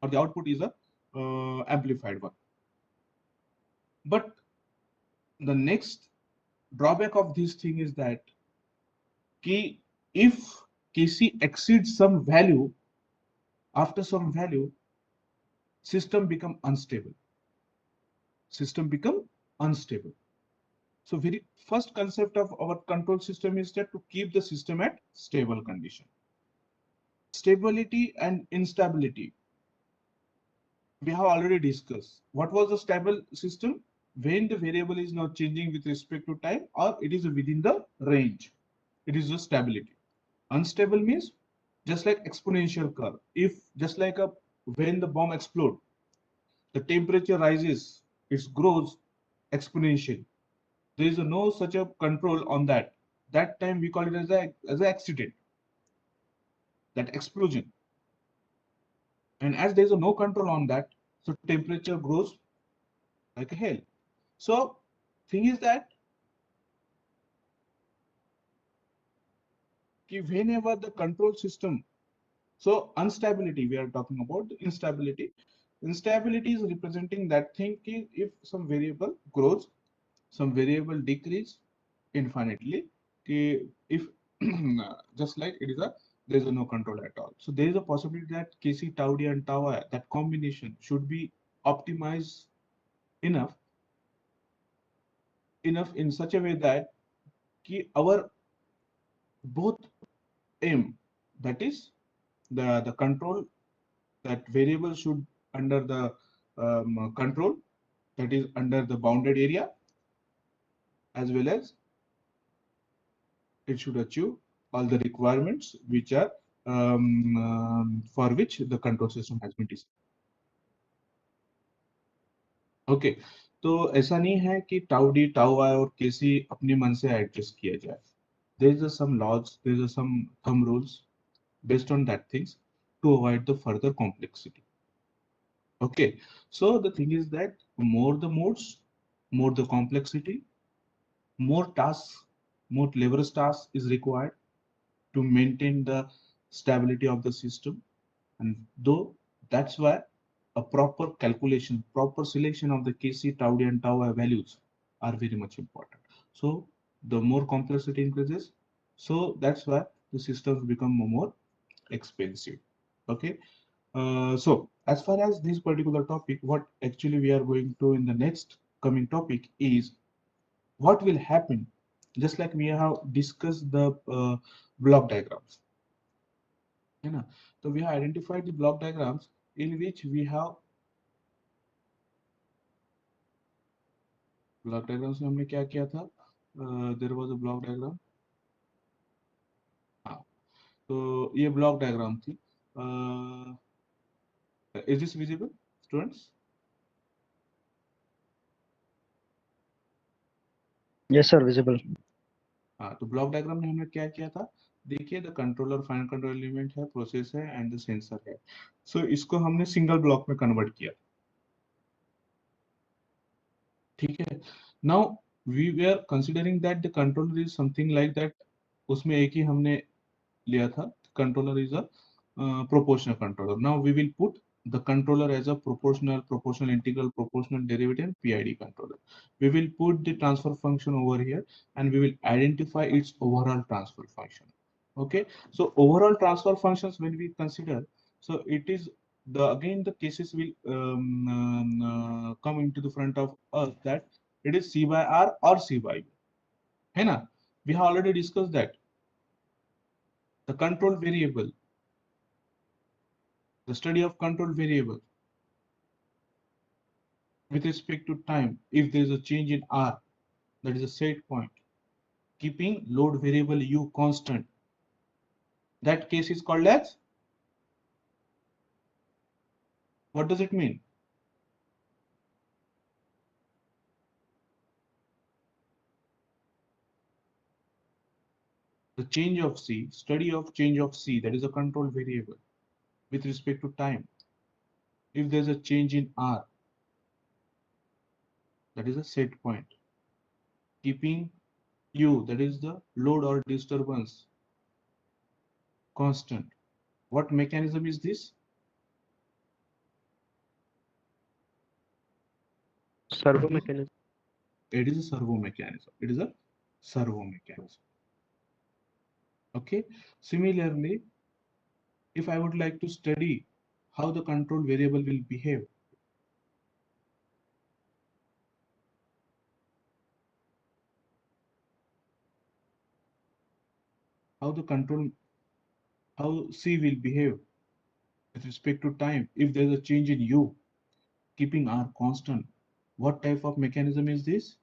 or the output is a amplified one. But the next drawback of this thing is that if Kc exceeds some value, after some value, system become unstable. So very first concept of our control system is that to keep the system at stable condition. Stability and instability, we have already discussed. What was the stable system? When the variable is not changing with respect to time, or it is within the range, it is the stability. Unstable means just like exponential curve. If just like when the bomb explodes, the temperature rises, it grows exponentially. There is no such a control on that. That time we call it as an accident, that explosion. And as there is no control on that, so temperature grows like a hell. So thing is that whenever the control system, so instability, we are talking about the instability. Instability is representing that thing if some variable grows, some variable decrease infinitely, if just like it is there is no control at all. So there is a possibility that Kc, tau d and tau I, that combination should be optimized enough in such a way that our both aim, that is the control, that variable should under the control, that is under the bounded area, as well as it should achieve all the requirements which are for which the control system has been designed. Okay, तो ऐसा नहीं है कि tau D tau आई और केसी अपने मन से adjust किया जाए. There is some laws, there is some thumb rules based on that things to avoid the further complexity. Okay, so the thing is that more the modes, more the complexity, more tasks, more laborious tasks is required to maintain the stability of the system. And though that's why a proper calculation, proper selection of the Kc, tau d and tau I values are very much important. So the more complexity increases, so that's why the systems become more expensive. Okay, so as far as this particular topic, what actually we are going to in the next coming topic is what will happen, just like we have discussed the block diagrams. So we have identified the block diagrams in which we have block diagram से हमने क्या किया था. There was a block diagram. हाँ, तो ये block diagram थी. Is this visible students? Yes sir, visible. हाँ, तो ब्लॉक डायग्राम में हमने क्या किया था, देखिए the controller, final control element है, प्रोसेस है एंड द सेंसर है. सो इसको हमने सिंगल ब्लॉक में कन्वर्ट किया. ठीक है. Now we were considering that the controller is something like that. उसमें एक ही हमने लिया था, controller is a proportional controller. Now we will put the controller as a proportional integral, proportional derivative and PID controller. We will put the transfer function over here and we will identify its overall transfer function. Okay, so overall transfer functions when we consider, so it is again the cases will come into the front of us, that it is C by R or C by U. है ना? We have already discussed that the control variable, the study of control variable with respect to time, if there is a change in R, that is a set point, keeping load variable U constant, that case is called as, what does it mean? The change of C, study of change of C, that is a control variable with respect to time. If there's a change in R, that is a set point, keeping U, that is the load or disturbance, constant. What mechanism is this? Servo mechanism. It is a servo mechanism. It is a servo mechanism. Okay. Similarly, if I would like to study how the control variable will behave, how C will behave with respect to time, if there is a change in U, keeping R constant, what type of mechanism is this?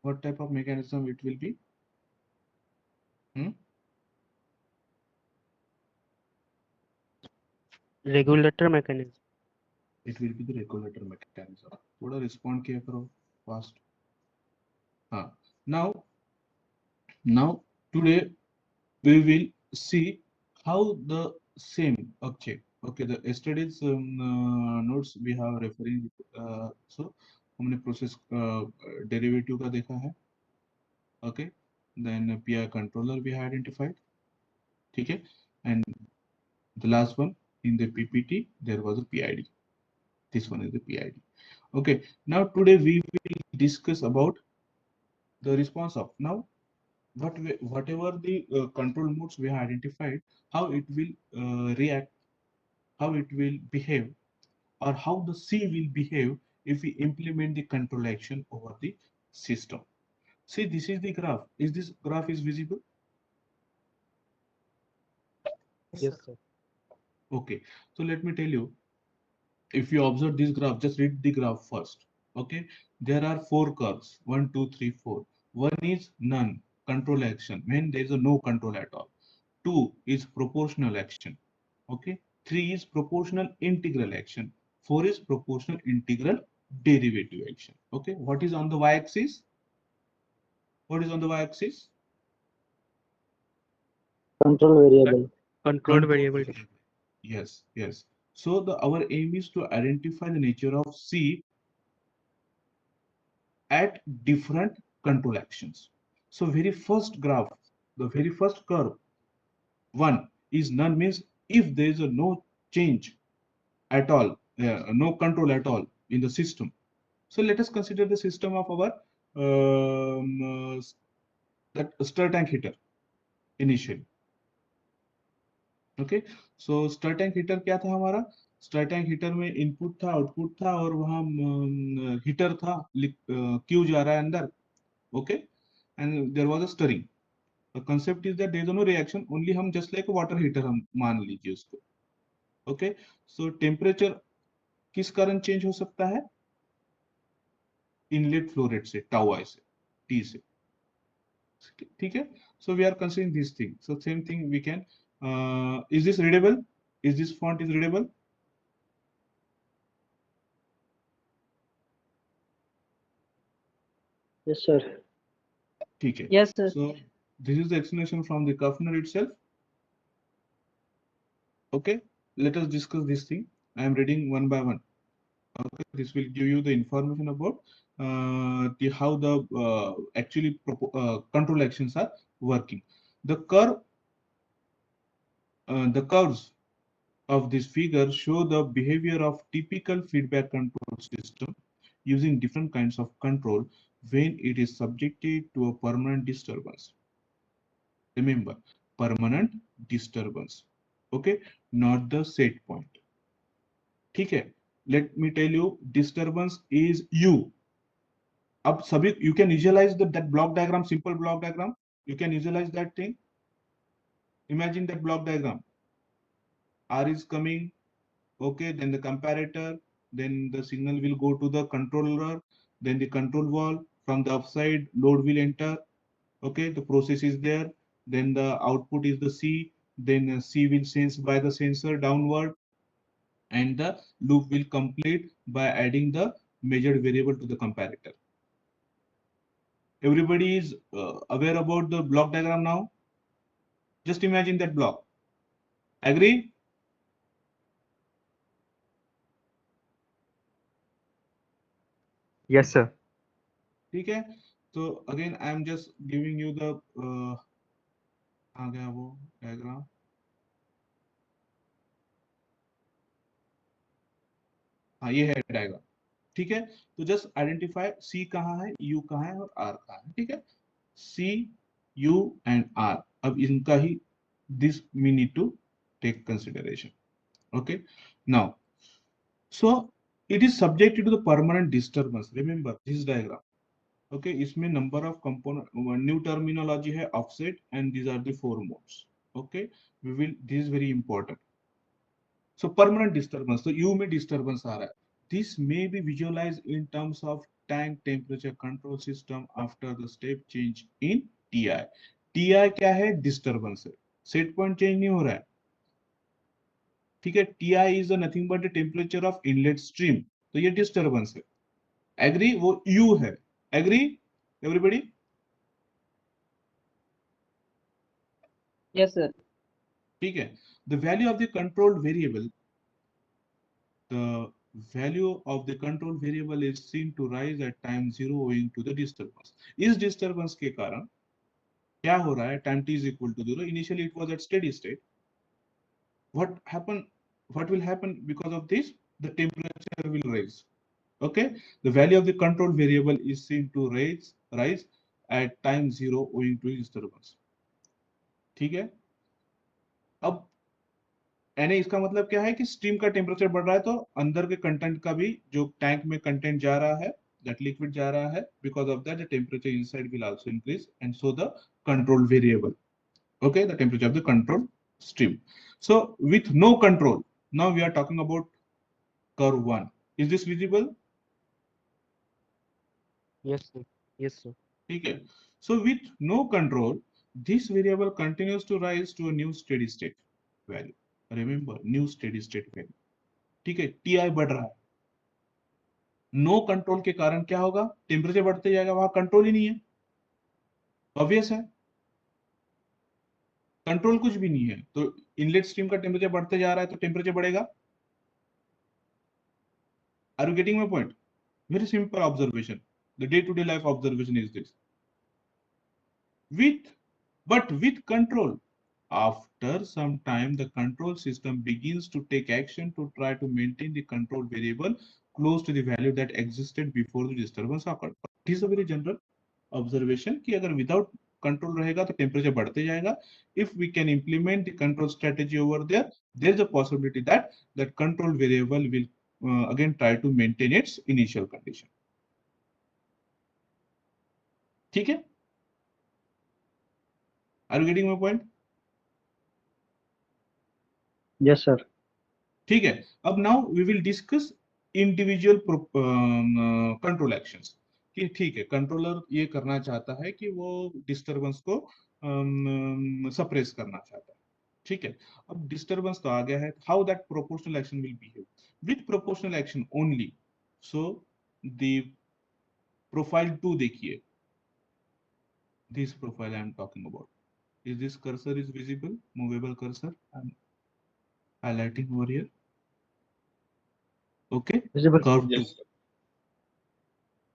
What type of mechanism it will be? Regulator mechanism. It will be the regulator mechanism. थोड़ा respond किया करो fast. Now today we will see how the same. Okay, the yesterday's notes we have referring. So हमने process derivative का देखा है. Okay, then PI controller we have identified. ठीक है, and the last one in the PPT there was a PID. This one is the PID. Okay, now today we will discuss about the response of now whatever the control modes we have identified, how it will react, how it will behave, or how the C will behave if we implement the control action over the system. See, this is the graph. Is this graph is visible? Yes, sir. Okay, so let me tell you, if you observe this graph, just read the graph first. Okay, there are 4 curves, 1, 2, 3, 4. One is none, control action, when there is a no control at all. 2 is proportional action. Okay, 3 is proportional integral action. 4 is proportional integral derivative action. Okay, what is on the y-axis? What is on the y-axis? Control variable. Controlled variable. Yes. So our aim is to identify the nature of C at different control actions. So very first graph, the very first curve, 1 is none, means if there is a no change at all, no control at all in the system. So let us consider the system of our that stir tank heater initially. Okay, so stir tank heater क्या था हमारा? Stir tank heater में input था, output था, और वहां heater था, Q जा रहा है अंदर. Okay, and there was a stirring. The concept is that there is no reaction, only हम जस्ट लाइक वाटर हीटर हम मान लीजिए उसको. ओके, सो टेम्परेचर किस कारण चेंज हो सकता है? इनलेट फ्लो रेट से, टाउ आई से, टी से. ठीक है, so we are considering this thing. So same thing we can. Is this readable? Is this font is readable? Yes, sir. ठीक है. Yes, sir. So this is the explanation from the Kafner itself. Okay, let us discuss this thing. I am reading one by one. Okay, this will give you the information about how the actually control actions are working. The curves of this figure show the behavior of typical feedback control system using different kinds of control when it is subjected to a permanent disturbance. Remember, permanent disturbance. Okay, not the set point. ठीक है, let me tell you, disturbance is U. अब सभी, you can visualize that block diagram, simple block diagram. You can visualize that thing. Imagine that block diagram. R is coming. Okay, then the comparator, then the signal will go to the controller, then the control valve. From the upside, load will enter. Okay, the process is there. Then the output is the C. Then C will sense by the sensor downward, and the loop will complete by adding the measured variable to the comparator. Everybody is aware about the block diagram now? Just imagine that block. Agree? Yes, sir. ठीक है, so again I am just giving you the आ गया वो diagram. हाँ ये है diagram, ठीक है। तो जस्ट आइडेंटिफाई सी कहाँ है, यू कहाँ है और आर कहाँ है, ठीक है। सी यू एंड आर, अब इनका ही this we need to take consideration, okay. Now, so it is subjected to the permanent disturbance, remember this diagram, okay. इसमें number of component, new terminology है offset, and these are the four modes, okay. We will, this is very important. So permanent disturbance, so u में disturbance आ रहा है, this may be visualized in terms of tank temperature control system after the step change in TI. TI क्या है, disturbance है, set point change नहीं हो रहा है, ठीक है। TI is nothing but the temperature of inlet stream, तो ये डिस्टर्बेंस है, एग्री, वो यू है, एग्री एवरीबॉडी? Yes, sir. ठीक है। The value of the controlled variable, the value of the control variable is seen to rise at time 0 owing to the disturbance. इस disturbance के कारण क्या हो रहा है, time t is equal to 0, initially it was at steady state, what happen, what will happen because of this, the temperature will rise, okay. The value of the control variable is seen to rise at time 0 owing to disturbance, ठीक है। अब यानी इसका मतलब क्या है कि steam का टेम्परेचर बढ़ रहा है, तो अंदर के कंटेंट का भी, जो टैंक में कंटेंट जा रहा है, दैट लिक्विड जा रहा है, because of that the temperature inside will also increase, and so the control variable, okay, the temperature of the control stream. So with no control, now we are talking about curve 1. Is this visible? Yes, sir. Yes, sir. Okay. So with no control, this variable continues to rise to a new steady state value. Remember, new steady state value. ठीक है, TI बढ़ रहा है, no control के कारण क्या होगा, temperature बढ़ते जाएगा, वहां कंट्रोल ही नहीं है, ऑब्वियस है, कंट्रोल कुछ भी नहीं है, तो इनलेट स्ट्रीम का टेम्परेचर बढ़ते जा रहा है, तो टेम्परेचर बढ़ेगा। Are you getting my point? Very simple observation. The day-to-day life observation is this. With control, after some time, the control system begins to take action to try to maintain the control variable close to the value that existed before the disturbance occurred. It is a very general observation कि अगर without control रहेगा तो temperature बढ़ते जाएगा. If we can implement the control strategy over there, there is a possibility that that control variable will again try to maintain its initial condition. ठीक है, are you getting my point? Yes, sir. ठीक है। अब now we will discuss individual control actions, कि ठीक है, controller ये करना चाहता है कि वो डिस्टरबेंस को सप्रेस करना चाहता है, ठीक है। अब डिस्टरबेंस तो आ गया है, how that proportional action will behave with proportional action only. So the profile 2 देखिए, this profile I am talking about, is this cursor is visible, movable cursor I'm highlighting over here, okay. Visible. Curve 2.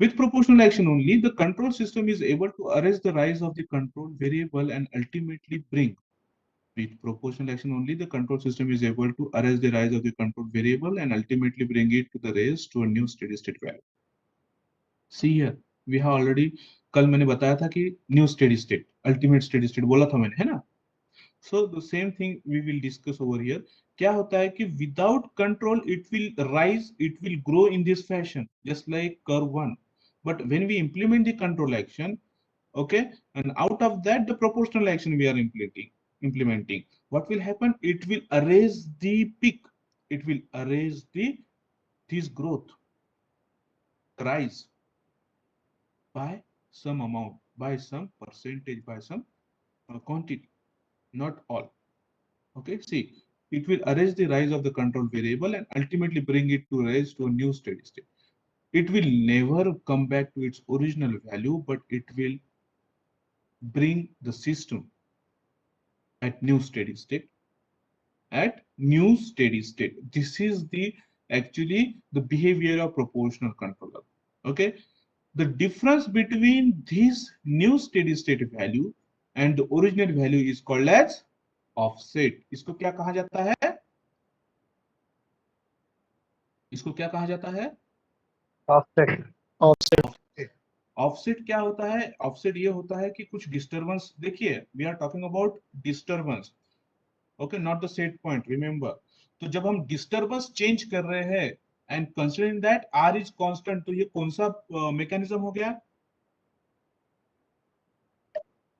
With proportional action only, the control system is able to arrest the rise of the control variable and ultimately bring. With proportional action only, the control system is able to arrest the rise of the control variable and ultimately bring it to the raise to a new steady state value. See here, we have already, कल मैंने बताया था कि new steady state, ultimate steady state बोला था मैंने, है ना? So the same thing we will discuss over here. क्या होता है कि without control it will rise, it will grow in this fashion, just like curve 1. But when we implement the control action, okay, and out of that the proportional action we are implementing, what will happen? It will erase the peak, it will erase this growth, rise by some amount, by some percentage, by some quantity, not all. Okay, see, it will arrest the rise of the control variable and ultimately bring it to rise to a new steady state. It will never come back to its original value, but it will bring the system at new steady state. At new steady state. This is the actually the behavior of proportional controller. Okay. The difference between this new steady state value and the original value is called as offset. इसको क्या कहा जाता है? इसको क्या कहा जाता है? ऑफसेट। ऑफसेट। ऑफसेट क्या होता है? ऑफसेट ये होता है कि कुछ डिस्टरबेंस, देखिए we are talking about disturbance, okay, not the set point, remember. तो जब हम डिस्टरबेंस चेंज कर रहे हैं and considering that R is constant, तो ये कौन सा मैकेनिज्म हो गया?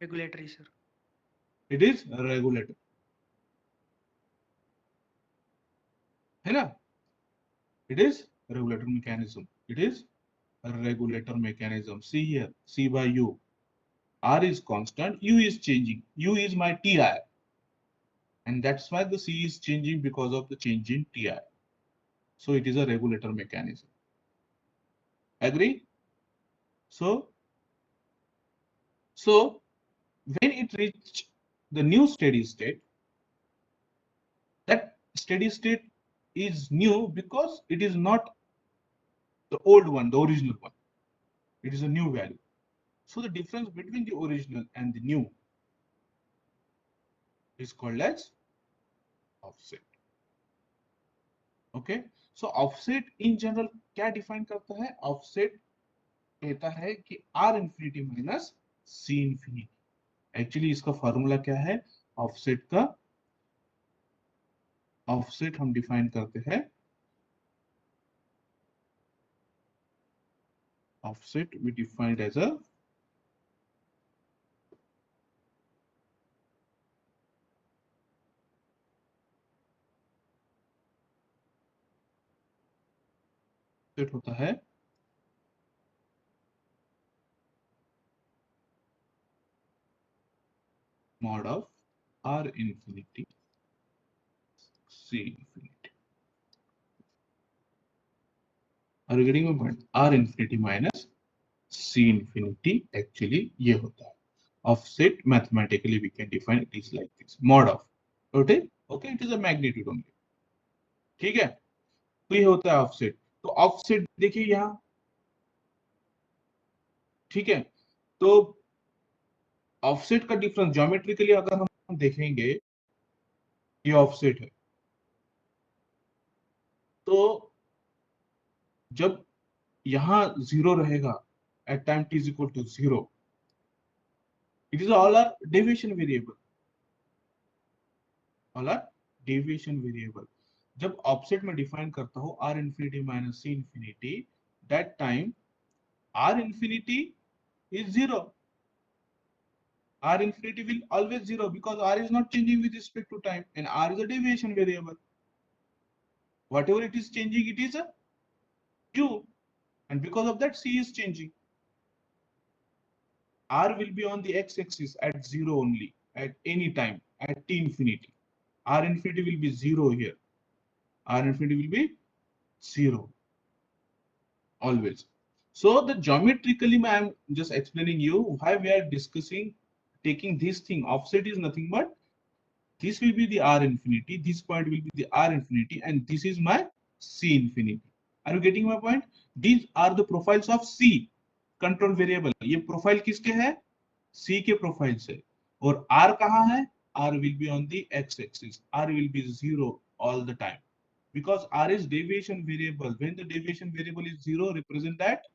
Regulatory sir. It is regulator, है ना? It is regulator mechanism, it is regulator mechanism. See here, C by U. R is constant, U is changing. U is my TI. And that's why the C is changing because of the change in TI. So it is a regulator mechanism. Agree? So when it reach the new steady state, that steady state is new because it is not the old one, the original one. It is a new value. So the difference between the original and the new is called as offset. Okay, so offset in general क्या define करता है? Offset कहता है कि R infinity minus C infinity. Actually इसका formula क्या है offset का? ऑफसेट हम डिफाइन करते हैं, offset we defined as a set होता है mod of R infinity C infinity. Are you getting my point? R infinity minus C infinity actually ये होता है offset. Mathematically we can define it is like this, mod of, okay okay, it is a magnitude only, ठीक है? तो ये होता है offset. तो ऑफसेट देखिए यहां, ठीक है? तो ऑफसेट का डिफरेंस ज्योमेट्रिकली अगर हम देखेंगे, ये ऑफसेट है, तो जब यहां जीरो रहेगा at time t is equal to zero, it is all R deviation variable, all R deviation variable. जब ऑफसेट में डिफाइन करता हूं R infinity minus C infinity, that time R infinity is 0. R infinity will always 0 because R is not changing with respect to time and R is a deviation variable. Whatever it is changing, it is a U, and because of that C is changing. R will be on the x-axis at 0 only at any time at t infinity. R infinity will be 0 here. R infinity will be 0 always. So the geometrically I am just explaining you why we are discussing taking this thing. Offset is nothing but this will be the R infinity, this point will be the R infinity, and this is my C infinity. Are you getting my point? These are the profiles of C control variable. ये profile किसके है? C के profile से। और R कहाँ है? R will be on the x-axis. R will be 0 all the time because R is deviation variable. When the deviation variable is 0, represent that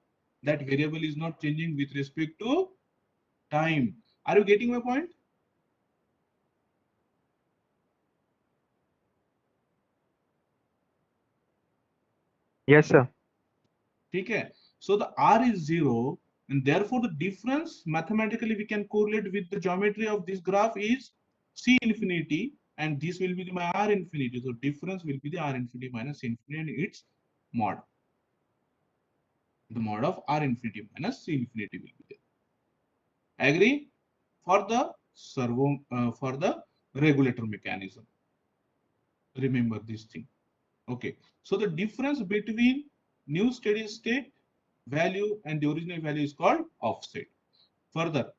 that variable is not changing with respect to time. Are you getting my point? Yes, sir. ठीक है? So the R is 0 and therefore the difference mathematically we can correlate with the geometry of this graph is C infinity and this will be my R infinity. So difference will be the R infinity minus C infinity and its mod. The mod of R infinity minus C infinity will be there. Agree? For the servo, for the regulator mechanism. Remember this thing. Okay. So the difference between new steady state value and the original value is called offset. Further,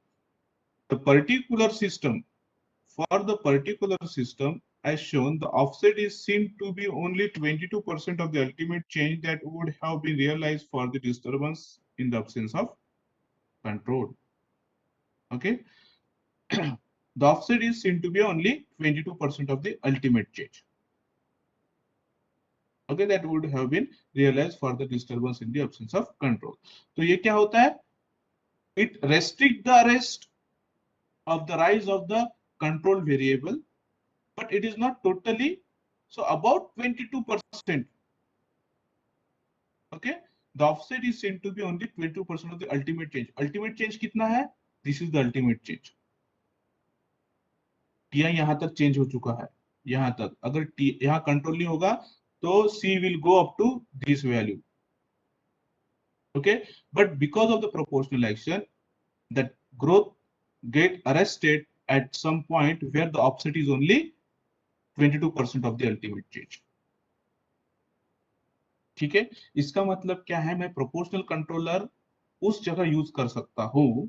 the particular system, for the particular system as shown, the offset is seen to be only 22% of the ultimate change that would have been realized for the disturbance in the absence of control. Okay. The offset is seen to be only 22% of the ultimate change. Okay, that would have been realized for the disturbance in the absence of control. तो ये क्या होता है? It restrict the arrest of the rise of the control variable, but it is not totally. So about 22%. Okay, the offset is seen to be only 22% of the ultimate change. Ultimate change कितना है? This is the ultimate change. T यहां तक change हो चुका है, यहां तक अगर टी यहां कंट्रोल नहीं होगा तो C will go up to this value. Okay, but because of the proportional action, that growth get arrested at some point where the offset is only 22% of the ultimate change. ठीक है, इसका मतलब क्या है? मैं प्रोपोर्शनल कंट्रोलर उस जगह use कर सकता हूं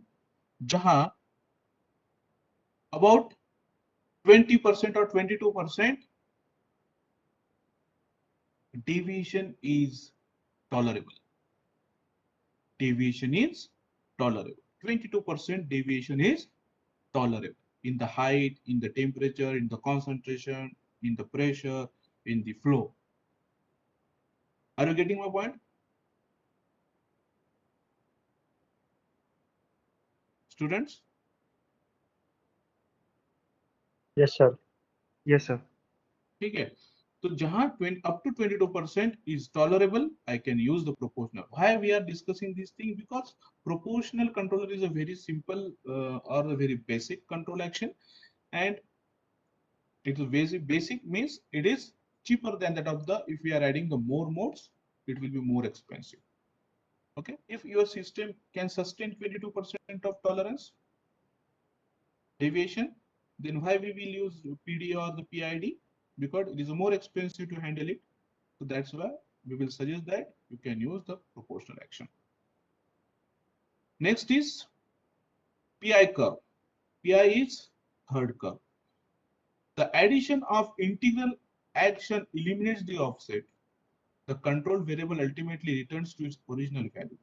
जहां about 20% or 22% deviation is tolerable. Deviation is tolerable. 22% deviation is tolerable in the height, in the temperature, in the concentration, in the pressure, in the flow. Are you getting my point? Students? Yes, sir. Yes, sir. ठीक है, तो जहां up to 22% is tolerable, I can use the proportional. Why we are discussing this thing? Because proportional controller is a very simple or a very basic control action, and it is basic means it is cheaper than that of the, if we are adding the more modes, it will be more expensive. Okay, if your system can sustain 22% of tolerance deviation, then why we will use PD or the PID? Because it is more expensive to handle it. So that's why we will suggest that you can use the proportional action. Next is PI curve. PI is third curve. The addition of integral action eliminates the offset. The control variable ultimately returns to its original value.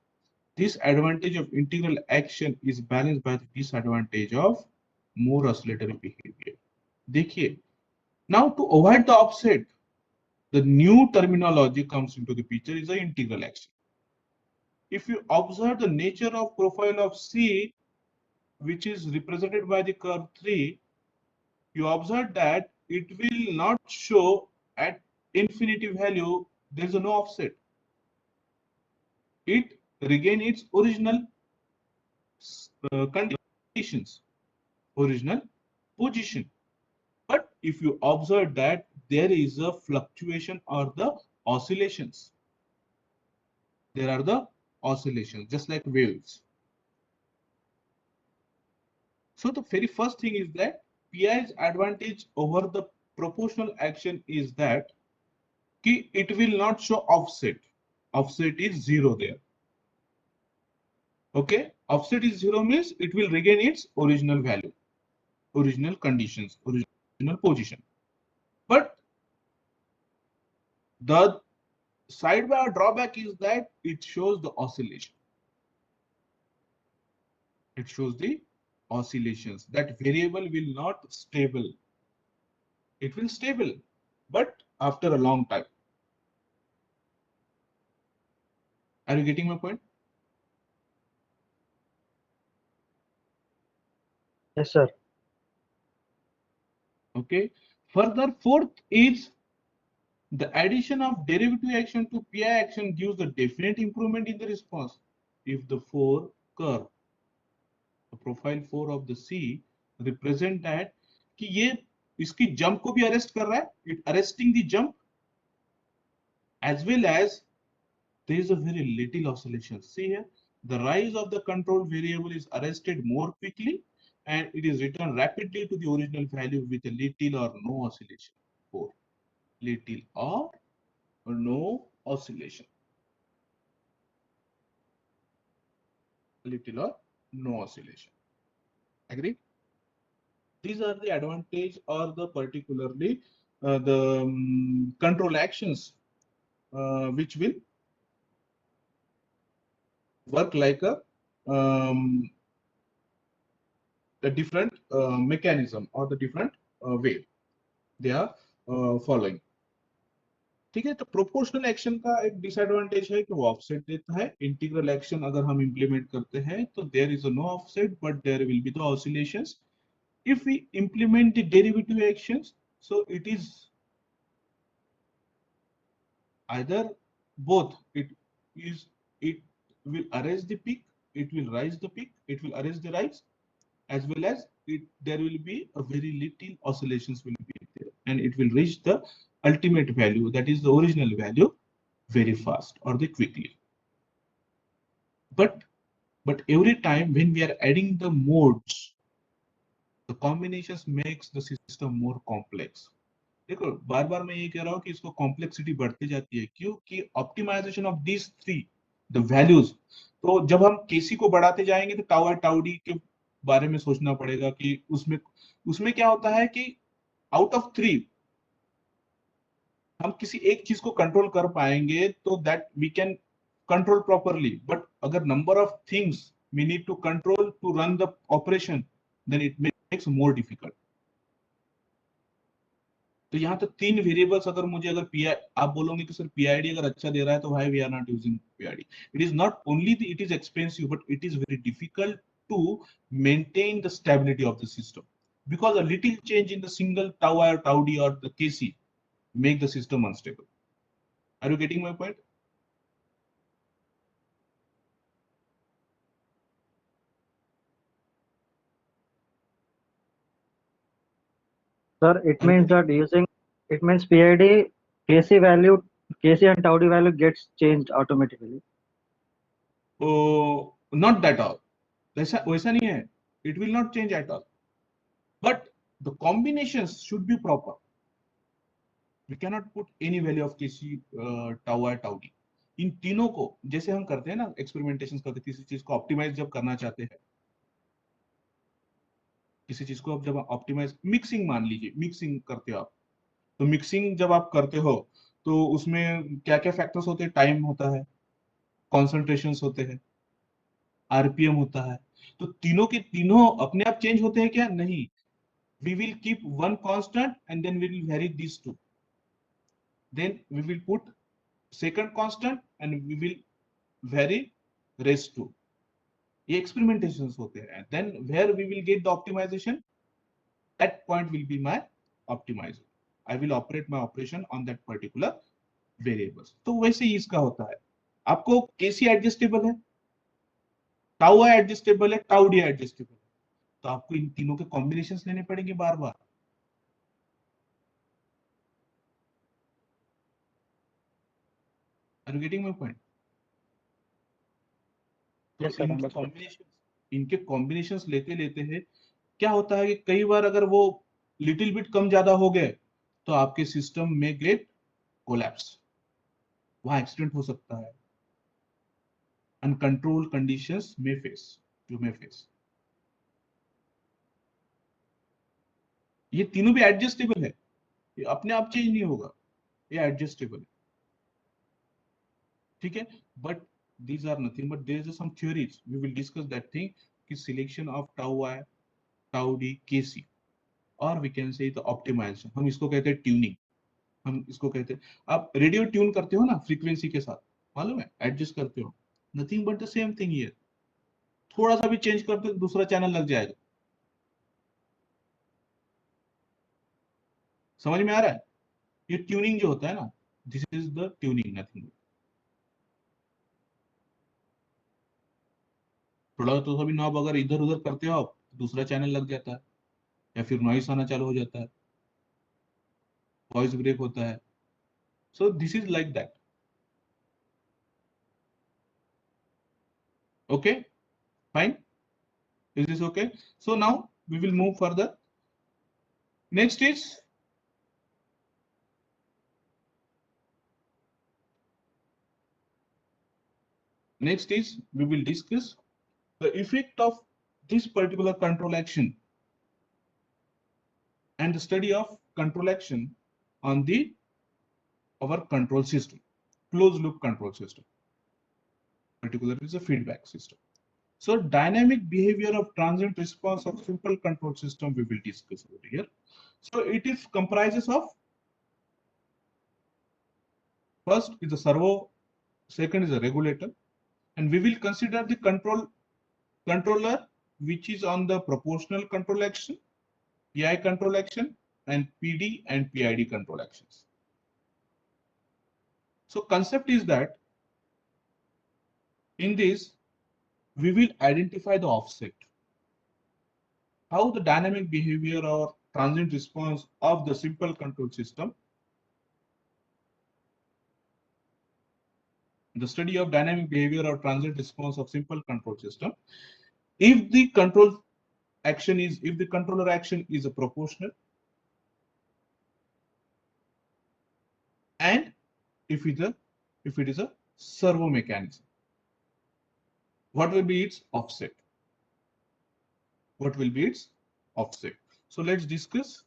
This advantage of integral action is balanced by the disadvantage of more oscillatory behavior. देखिए, now to avoid the offset, the new terminology comes into the picture is the integral action. If you observe the nature of profile of C, which is represented by the curve 3, you observe that it will not show at infinity value, there is no offset. It regains its original conditions, original position. But if you observe that there is a fluctuation or the oscillations, there are the oscillations just like waves. So the very first thing is that PI's advantage over the proportional action is that it will not show offset. Offset is 0 there. Okay, offset is 0 means it will regain its original value, original conditions, original position. But the sidebar drawback is that it shows the oscillation. It shows the oscillations. That variable will not stable. It will stable, but after a long time. Are you getting my point? Yes, sir. Okay. Further, fourth is the addition of derivative action to PI action gives a definite improvement in the response. If the 4 curve, the profile 4 of the C represent that कि ये इसकी jump को भी arrest कर रहा है, it arresting the jump, as well as there is a very little oscillation. See here, the rise of the control variable is arrested more quickly and it is returned rapidly to the original value with a little or no oscillation. 4. Little or no oscillation. Little or no oscillation. Agree? These are the advantage or the particularly the control actions which will work like a different mechanism or the different way they are following. ठीक है। तो proportional action का एक disadvantage है कि वो offset देता है। इंटीग्रल एक्शन अगर हम इंप्लीमेंट करते हैं तो there is no offset but there will be the oscillations. If we implement the derivative actions, so it is either both. It will arrest the peak, it will rise the peak, it will arrest the rise, as well as there will be a very little oscillations will be there, and it will reach the ultimate value, that is the original value, very fast or the quickly. But every time when we are adding the modes, the combinations makes the system more complex. देखो बार बार मैं ये कह रहा हूँ कि इसको complexity बढ़ती जाती है, क्योंकि optimization of this three the values. तो जब हम केसी को बढ़ाते जाएंगे तो टाउ टाउ डी के बारे में सोचना पड़ेगा कि उसमें उसमें क्या होता है कि आउट ऑफ थ्री हम किसी एक चीज को कंट्रोल कर पाएंगे तो that we can control properly. But अगर number of things we need to control to run the operation, then it makes more difficult. तो यहाँ तो तीन वेरिएबल्स, अगर मुझे अगर पीआई आप बोलोगे कि सर पीआईडी अगर अच्छा दे रहा है तो why we are not using PID. It is not only it is expensive, but it is very difficult to maintain the stability of the system, because a little change in the single tau I or tau d or the kc make the system unstable. Are you getting my point? Sir, it Are you means getting? that it means PID KC value, KC and tau d value gets changed automatically. Oh, not that all. वैसा वैसा नहीं है. It will not change at all. But the combinations should be proper. We cannot put any value of kc, tau I, tau d. इन तीनों को जैसे हम करते हैं ना, एक्सपेरिमेंटेशन करते हैं, किसी चीज को ऑप्टिमाइज जब करना चाहते हैं, किसी चीज को आप जब ऑप्टिमाइज, मिक्सिंग मान लीजिए, मिक्सिंग करते हो आप, तो मिक्सिंग जब आप करते हो तो उसमें क्या क्या फैक्टर्स होते हैं? टाइम होता है, कॉन्सेंट्रेशन होते हैं, आरपीएम होता है। तो तीनों के तीनों अपने आप चेंज होते हैं क्या? नहीं। We will keep one constant and then we will vary this two, then we will put second constant and we will vary rest two. ये एक्सपेरिमेंटेशंस होते हैं। Then where we will get the optimization, that point will be my optimizer. I will operate my operation on that particular variables. तो वैसे ही इसका होता है। आपको KC adjustable है, टाउ आई एडजस्टेबल है, टाउ डी एडजस्टेबल है, तो आपको इन तीनों के कॉम्बिनेशंस लेने पड़ेंगे बार बार। Are you getting my point? तो Yes, sir, understood. इनके कॉम्बिनेशंस लेते लेते हैं क्या होता है कि कई बार अगर वो लिटिल बिट कम ज्यादा हो गए तो आपके सिस्टम में गेट कोलैप्स, वहां एक्सीडेंट हो सकता है। अनकंट्रोल्ड कंडीशंस में फेस, यू मे फेस। ये तीनों भी एडजस्टेबल है, ये अपने आप चेंज नहीं होगा, ये एडजस्टेबल है। ठीक है। But these are nothing but there is some theories we will discuss that thing कि selection of tau I, tau d, kc, और we can say the optimization, हम इसको कहते हैं ट्यूनिंग। हम इसको कहते हैं, आप रेडियो ट्यून करते हो ना फ्रीक्वेंसी के साथ, मालूम है, एडजस्ट करते हो, nothing but the same thing here. थोड़ा सा भी चेंज करते हो दूसरा चैनल लग जाएगा। समझ में आ रहा है? ये ट्यूनिंग जो होता है ना, this is the tuning, nothing. थोड़ा तो सभी नॉब अगर इधर उधर करते हो आप, दूसरा चैनल लग जाता है, या फिर नॉइस आना चालू हो जाता है, वॉइस ब्रेक होता है। So this is like that. Okay, fine, is this okay? So now we will move further. Next is we will discuss the effect of this particular control action and the study of control action on the our control system, closed loop control system, particularly is a feedback system. So dynamic behavior of transient response of simple control system we will discuss over here. So it is comprises of First is the servo, second is the regulator, and we will consider the controller which is on the proportional control action, PI control action, and PD and PID control actions. So concept is that in this we will identify the offset, how the dynamic behavior or transient response of the simple control system, the study of dynamic behavior or transient response of simple control system. If the controller action is a proportional, and if it is a servo mechanism, what will be its offset? What will be its offset? So let's discuss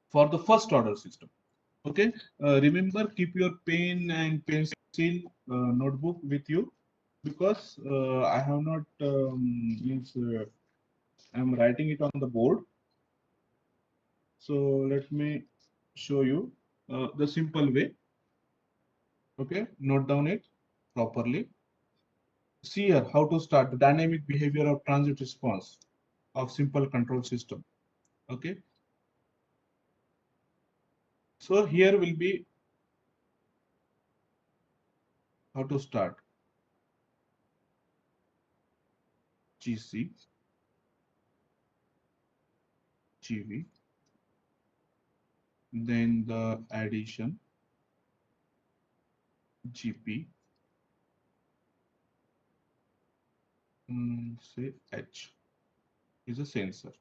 for the first order system. Okay, remember, keep your pen and pencil notebook with you, because I have not I'm writing it on the board. So let me show you the simple way. Okay, note down it properly. See here how to start the dynamic behavior of transient response of simple control system. Okay, so here will be how to start. GC, GV, then the addition GP, say H is a sensor.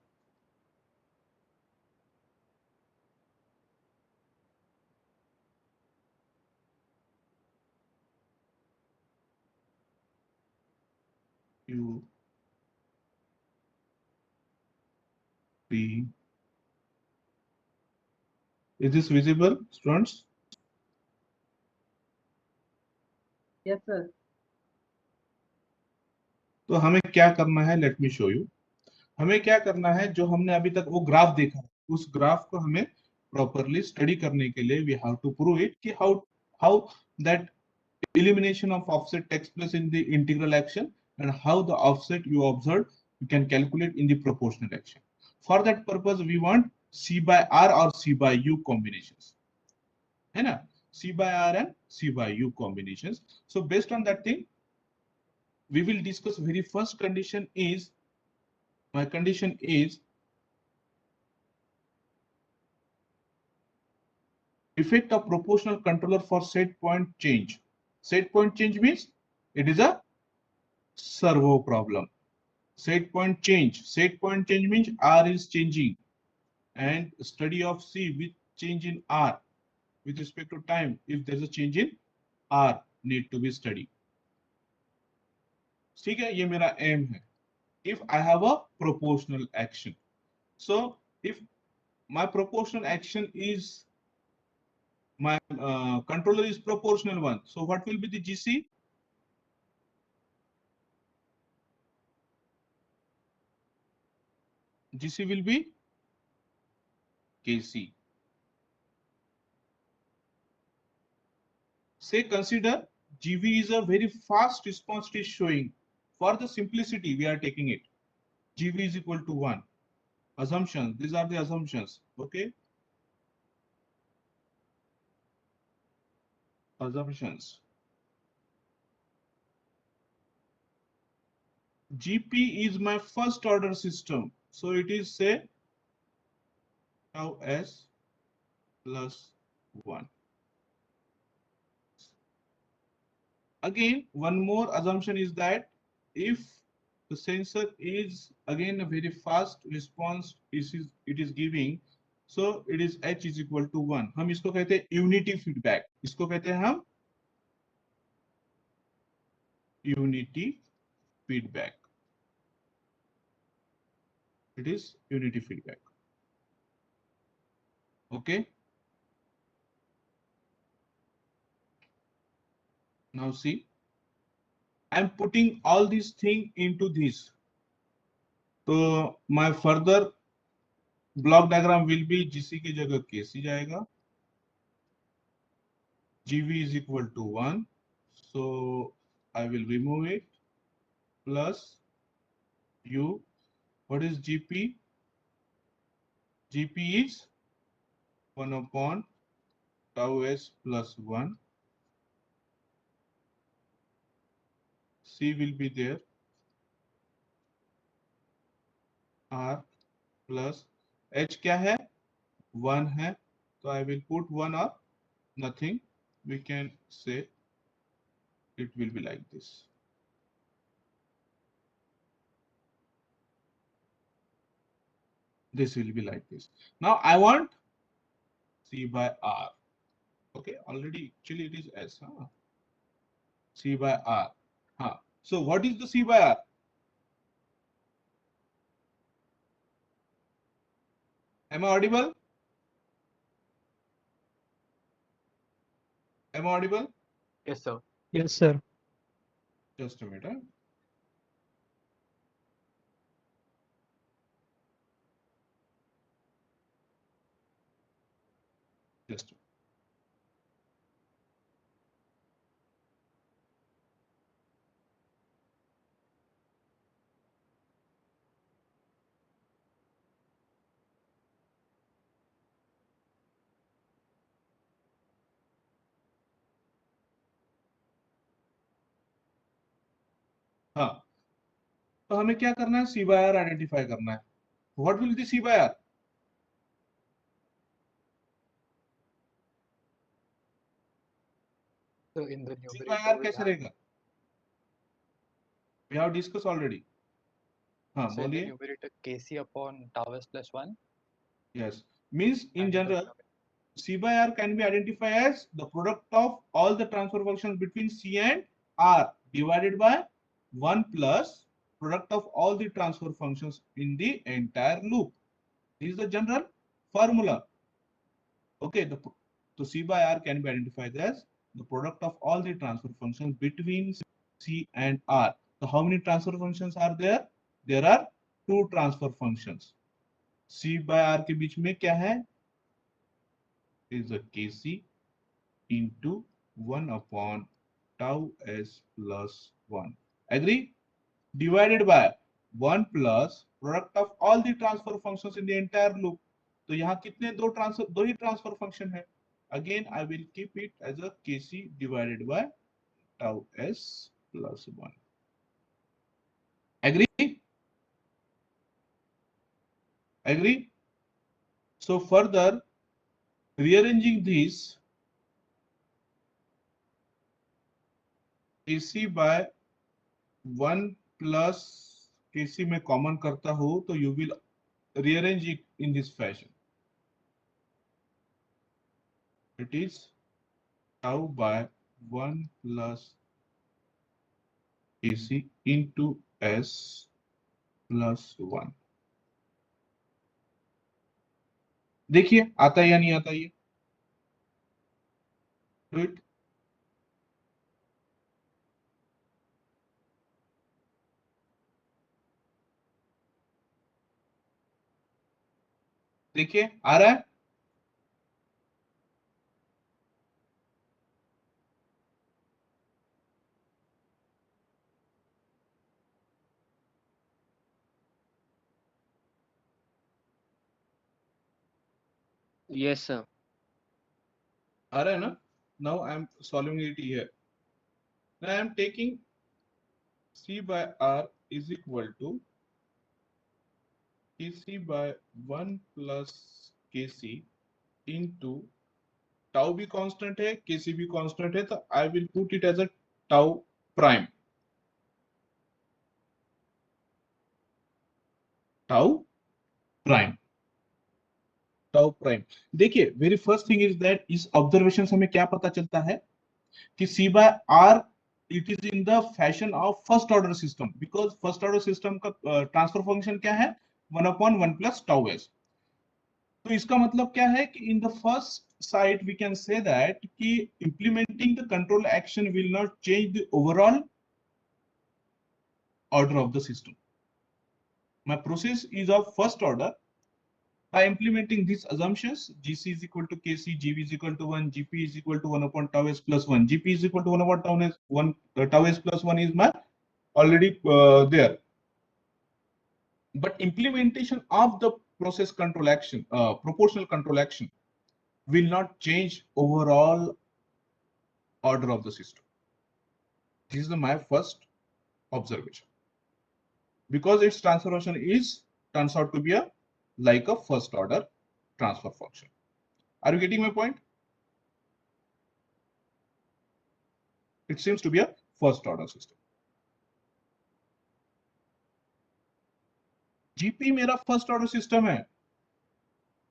U, P. Is this visible, students? Yes, sir. तो हमें क्या करना है, let me show you. हमें क्या करना है, जो हमने अभी तक वो ग्राफ देखा है, उस ग्राफ को हमें प्रॉपरली स्टडी करने के लिए we have to prove it कि how that elimination of offset takes place in the integral action, and how the offset you observed you can calculate in the proportional action. For that purpose we want C by R or C by U combinations, है ना? C by R and C by U combinations. So based on that thing we will discuss. Very first condition is, my condition is effect of proportional controller for set point change. Set point change means it is a servo problem. Set point change means R is changing, and study of C with change in R with respect to time. If there's a change in R, need to be studied. ठीक है, ये मेरा aim है. If I have a proportional action, so if my proportional action is, my controller is proportional one, so what will be the GC? GC will be KC. Say consider GV is a very fast response it is showing. For the simplicity we are taking it. GV is equal to 1. Assumptions, these are the assumptions. Okay, assumptions. GP is my first order system, so it is say tau S plus 1. Again, one more assumption is that if the sensor is again a very fast response it is giving, so it is H is equal to 1. हम इसको कहते हैं unity feedback. इसको कहते हैं हम unity feedback. It is unity feedback. Okay, now see, I'm putting all these thing into this. So my further block diagram will be GC की जगह KC जाएगा, GV is equal to 1. So I will remove it plus U. What is GP? GP is 1 upon tau S plus 1. C will be there. R plus H क्या है? 1 है. So I will put 1 or nothing. We can say it will be like this. This will be like this. Now I want C by R. Okay, already actually it is S. Huh? C by R. Huh. So what is the C by R? Am I audible? Am I audible? Yes, sir. Yes, sir. Just a minute. Huh? Just a minute. हाँ, तो हमें क्या करना है? C by R identify करना है. What will be C by R? So in the C by numerator, R कैसे रहेगा? We have discussed already. हाँ, so in the बोलिए. numerator Kc upon tau S plus 1. Yes, means in and the general C by R can be identified as the product of all the transfer functions between C and R divided by 1 plus product of all the transfer functions in the entire loop. This is the general formula. Okay, so C by R can be identified as the product of all the transfer functions between C and R. So how many transfer functions are there? There are 2 transfer functions. C by R के बीच में क्या है? Is a Kc into 1 upon tau S plus 1. Agree? Divided by 1 plus product of all the transfer functions in the entire loop. तो यहाँ कितने दो ही transfer function है. Again, I will keep it as a Kc divided by tau S plus 1. Agree? Agree? So further, rearranging this Kc by 1 plus Kc में common करता हूं तो you will rearrange it in this fashion. It is tau by 1 plus Kc into S plus 1. देखिए आता है या नहीं आता ये? Do it. देखिए आ रहा है. Yes, sir. आ रहा है ना? Now I am solving it here. Now I am taking C by R is equal to Kc by 1 plus Kc into tau भी कांस्टेंट है, Kc भी कांस्टेंट है, तो I will put it as a tau prime. Tau prime. Tau prime. देखिए very first thing is that इस observation से हमें क्या पता चलता है कि C by R it is in the fashion of first order system because first order system का ट्रांसफर फंक्शन क्या है? 1 upon 1 plus tau S. तो इसका मतलब क्या है कि in the first side we can say that कि implementing the control action will not change the overall order of the system. My process is of first order. By implementing these assumptions, GC is equal to KC, GV is equal to 1, GP is equal to 1 upon tau s plus 1. GP is equal to 1 upon tau s plus 1 is my already there. But implementation of the process control action, proportional control action, will not change overall order of the system. This is my first observation. Because its transformation turns out to be like a first order transfer function. Are you getting my point? It seems to be a first order system. GP मेरा first order system है.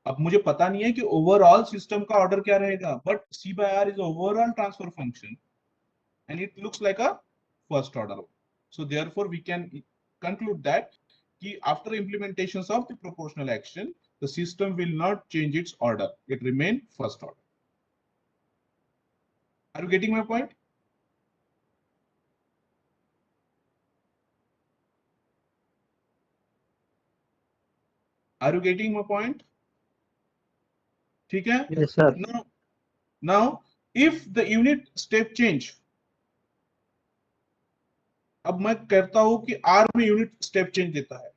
अब मुझे पता नहीं है कि overall system का order क्या रहेगा, but C by R is overall transfer function and it looks like a first order. So therefore we can conclude that after implementations of the proportional action, the system will not change its order. It remain first order. Are you getting my point? Are you getting my point? ठीक है? Yes, sir. Now, if the unit step change, अब मैं कहता हूं कि R में unit step change देता है.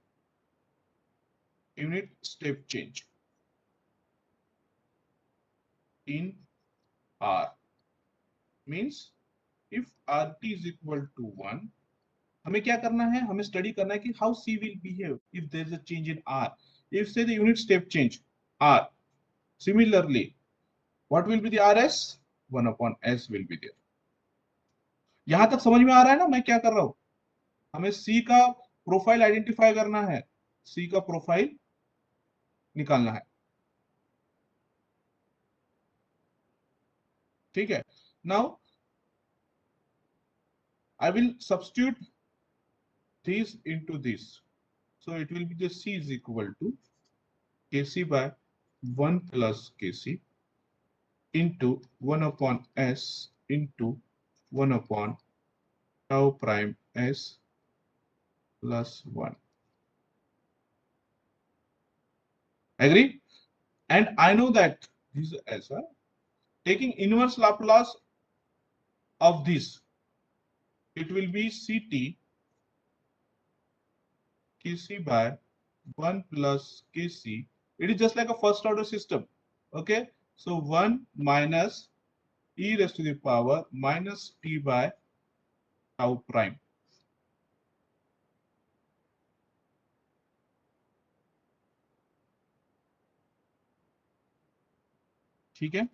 Unit step change in R means if RT is equal to 1, हमें क्या करना है? हमें स्टडी करना है कि how C will behave if there is a change in R. If say the unit step change R, similarly, what will be the RS? 1 upon S will be there. यहां तक समझ में आ रहा है ना मैं क्या कर रहा हूं? हमें C का प्रोफाइल आइडेंटिफाई करना है, C का प्रोफाइल निकालना है. ठीक है? Now I will substitute this into this. So it will be the C is equal to Kc by 1 plus Kc into 1 upon S into 1 upon tau prime S plus 1. Agree? And I know that this is S. Taking inverse Laplace of this, it will be Ct Kc by 1 plus Kc. It is just like a first order system. Okay. So 1 minus e raised to the power minus t by tau prime. ठीक है?